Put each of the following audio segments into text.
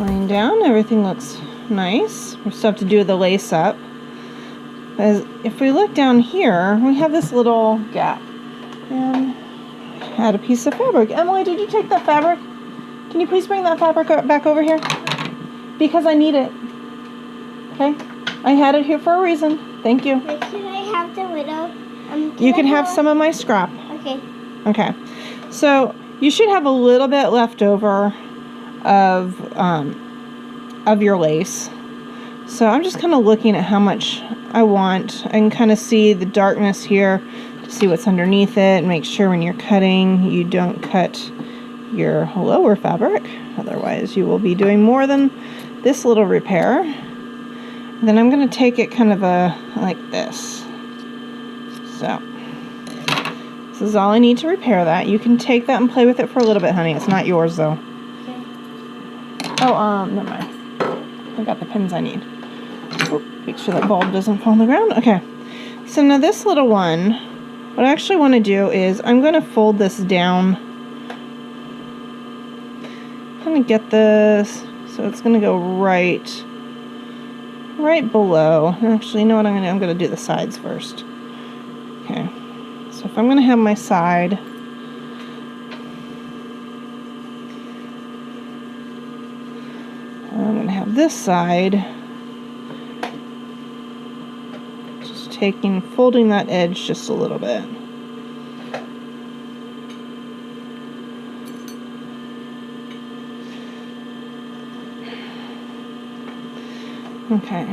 laying down. Everything looks nice. We still have to do the lace up. As if we look down here, we have this little gap. And add a piece of fabric. Emily, did you take that fabric? Can you please bring that fabric back over here? Because I need it. Okay? I had it here for a reason. Thank you. Can I have the widow? You can have some of my scrap. Okay. Okay. So you should have a little bit left over of your lace. So I'm just kind of looking at how much I want. I can kind of see the darkness here to see what's underneath it and make sure when you're cutting you don't cut your lower fabric. Otherwise you will be doing more than this little repair. And then I'm going to take it kind of like this. So this is all I need to repair that. You can take that and play with it for a little bit, honey. It's not yours though. Okay. Oh, never mind. I got the pins I need. Oop, make sure that bulb doesn't fall on the ground. Okay. So now this little one, what I actually want to do is I'm going to fold this down. I'm going to get this so it's going to go right below. Actually, you know what I'm going to do? I'm going to do the sides first. Okay. So if I'm going to have my side, I'm going to have this side, just folding that edge just a little bit. Okay.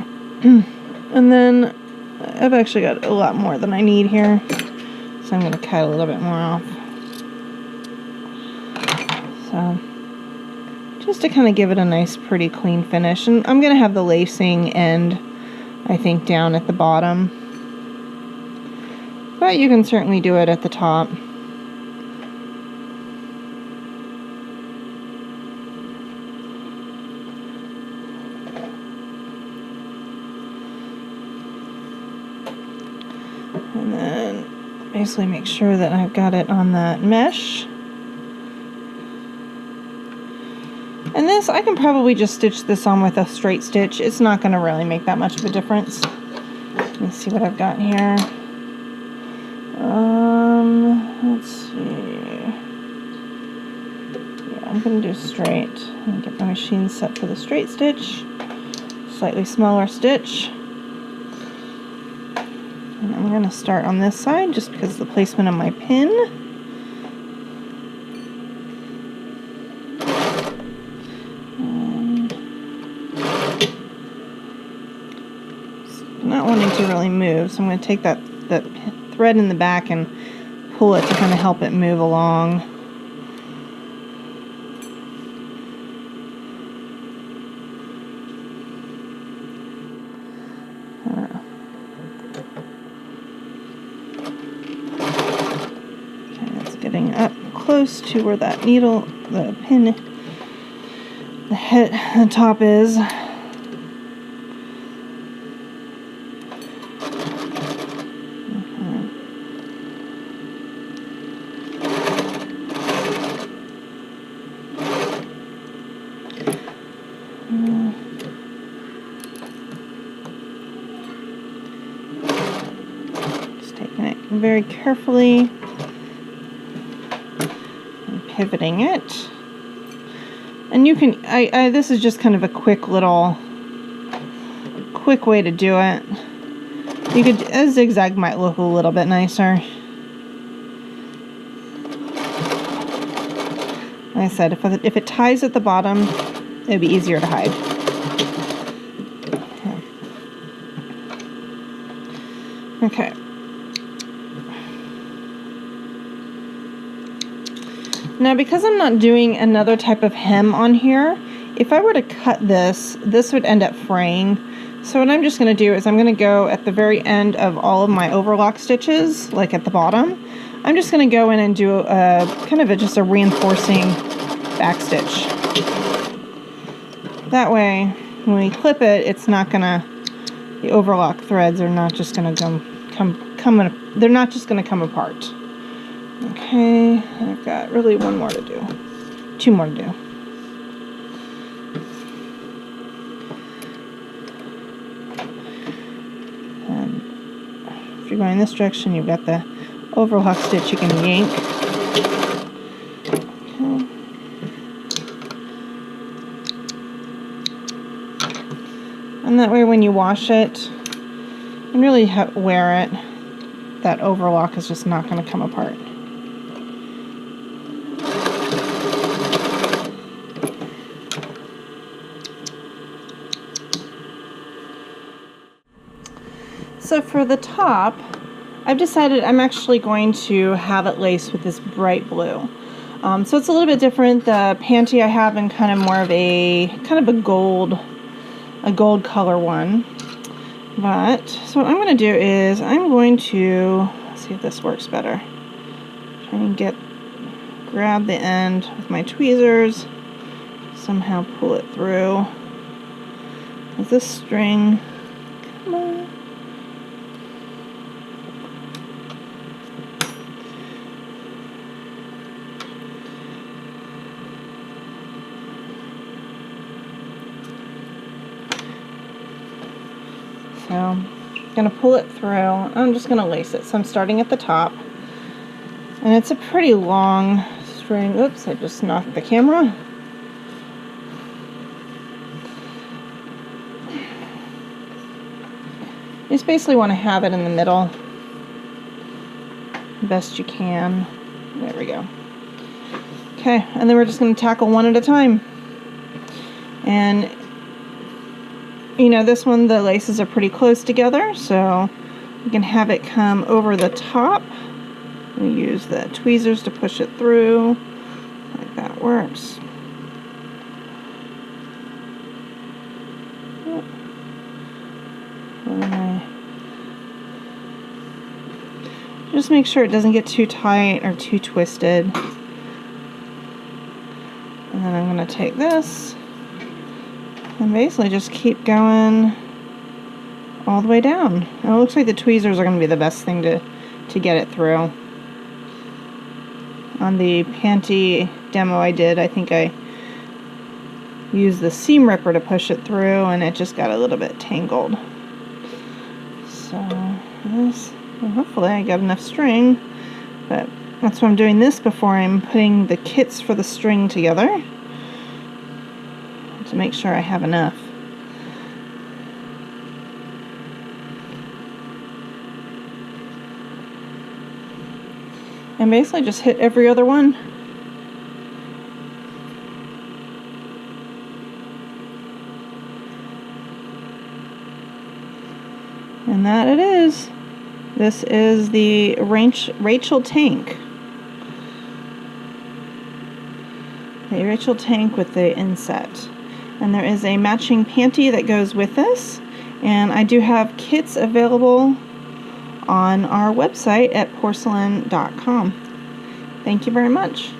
And then I've actually got a lot more than I need here, so I'm going to cut a little bit more off. So just to kind of give it a nice pretty clean finish. And I'm going to have the lacing end, I think, down at the bottom, but you can certainly do it at the top. And then basically make sure that I've got it on that mesh. And this, I can probably just stitch this on with a straight stitch. It's not going to really make that much of a difference. Let me see what I've got here. Let's see. Yeah, I'm going to do straight. I'm going to get my machine set for the straight stitch. Slightly smaller stitch. And I'm going to start on this side just because of the placement of my pin. Not wanting to really move, so I'm going to take that thread in the back and pull it to kind of help it move along. Okay, it's getting up close to where that needle, the pin, the top is. Just taking it very carefully and pivoting it. And you can, this is just kind of a quick way to do it. You could, a zigzag might look a little bit nicer. Like I said, if it ties at the bottom, it'd be easier to hide. Okay. Now, because I'm not doing another type of hem on here, if I were to cut this, this would end up fraying. So what I'm just going to do is I'm going to go at the very end of all of my overlock stitches, like at the bottom. I'm just going to go in and do a kind of just a reinforcing back stitch. That way, when we clip it, it's not going to, the overlock threads are not just going to they're not just going to come apart. Okay, I've got really one more to do. Two more to do. you're going this direction, you've got the overlock stitch you can yank. Okay. And that way when you wash it and really wear it, that overlock is just not going to come apart. So for the top, I've decided I'm actually going to have it laced with this bright blue. So it's a little bit different. The panty I have in kind of more of a gold color one. But so what I'm going to do is I'm going to see if this works better. Try and grab the end with my tweezers, somehow pull it through. With this string, come on. So I'm going to pull it through. I'm just going to lace it. So I'm starting at the top. And it's a pretty long string. Oops, I just knocked the camera. You just basically want to have it in the middle best you can. There we go. Okay, and then we're just going to tackle one at a time. And you know, this one, the laces are pretty close together, so you can have it come over the top. We use the tweezers to push it through, like that works. Just make sure it doesn't get too tight or too twisted. And then I'm going to take this and basically just keep going all the way down. And it looks like the tweezers are going to be the best thing to get it through. On the panty demo I did, I think I used the seam ripper to push it through, and it just got a little bit tangled. So this, well, hopefully I got enough string, but that's why I'm doing this before I'm putting the kits for the string together, to make sure I have enough. And basically just hit every other one. And that it is. This is the Rachel tank. The Rachel tank with the inset. And there is a matching panty that goes with this. And I do have kits available on our website at porcelynne.com. Thank you very much.